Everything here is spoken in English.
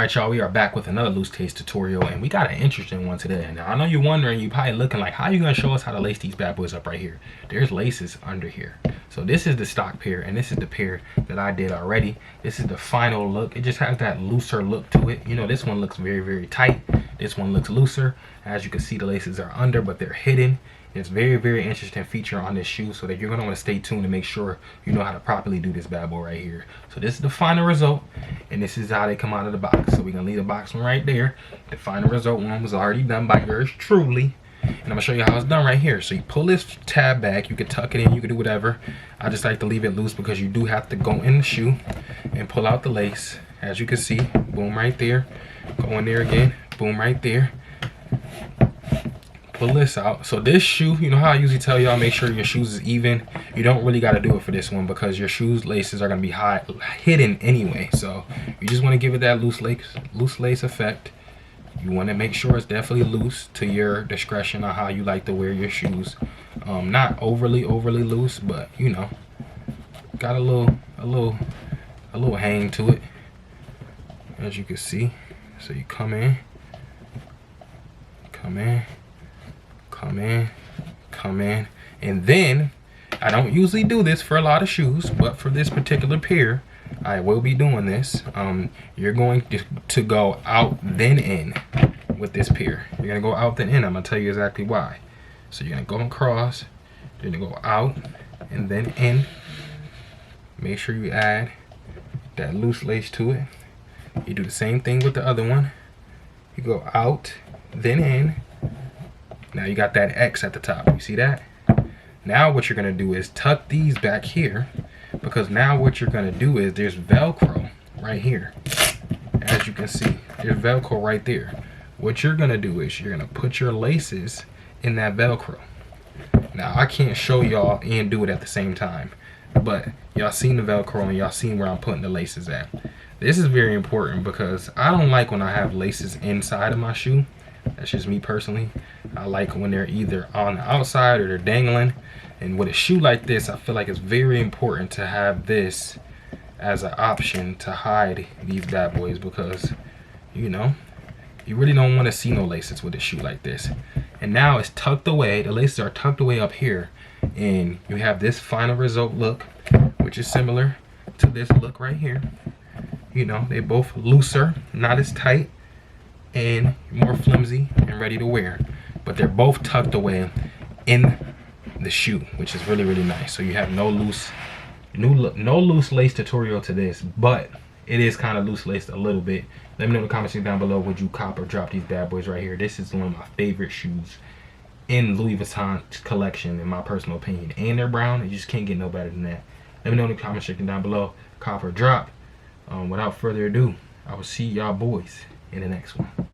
Alright y'all, we are back with another loose case tutorial, and we got an interesting one today. Now I know you're wondering, you probably looking like, how you gonna show us how to lace these bad boys up right here? There's laces under here. So this is the stock pair, and this is the pair that I did already. This is the final look. It just has that looser look to it. You know, this one looks very, very tight. This one looks looser. As you can see, the laces are under, but they're hidden. It's very, very interesting feature on this shoe, so that you're gonna want to stay tuned to make sure you know how to properly do this bad boy right here. So this is the final result, and this is how they come out of the box. So we're gonna leave the box one right there. The final result one was already done by yours truly, and I'm gonna show you how it's done right here. So you pull this tab back, you can tuck it in, you can do whatever. I just like to leave it loose because you do have to go in the shoe and pull out the lace. As you can see, boom right there. Go in there again, boom right there. Pull this out. So this shoe, you know how I usually tell y'all, make sure your shoes is even. You don't really got to do it for this one because your shoes laces are going to be hidden anyway. So you just want to give it that loose lace effect. You want to make sure it's definitely loose to your discretion on how you like to wear your shoes. Not overly loose, but you know, got a little hang to it, as you can see. So you come in, and then I don't usually do this for a lot of shoes, but for this particular pair I will be doing this. You're going to go out then in with this pair. You're gonna go out then in. I'm gonna tell you exactly why. So you're gonna go across, you're gonna go out and then in. Make sure you add that loose lace to it. You do the same thing with the other one. You go out then in. Now you got that X at the top, you see that? Now what you're gonna do is tuck these back here, because now what you're gonna do is there's Velcro right here. As you can see, there's Velcro right there. What you're gonna do is you're gonna put your laces in that Velcro. Now I can't show y'all and do it at the same time, but y'all seen the Velcro and y'all seen where I'm putting the laces at. This is very important because I don't like when I have laces inside of my shoe. That's just me personally. I like when they're either on the outside or they're dangling. And with a shoe like this, I feel like it's very important to have this as an option to hide these bad boys, because you know, you really don't want to see no laces with a shoe like this. And now it's tucked away. The laces are tucked away up here, and you have this final result look, which is similar to this look right here. You know, they both looser, not as tight, and more flimsy and ready to wear, but they're both tucked away in the shoe, which is really, really nice. So you have no loose lace tutorial to this, but it is kind of loose laced a little bit. Let me know in the comments section down below, would you cop or drop these bad boys right here? This is one of my favorite shoes in Louis Vuitton collection, in my personal opinion, and they're brown. You just can't get no better than that. Let me know in the comments section down below, cop or drop. Without further ado, I will see y'all boys in the next one.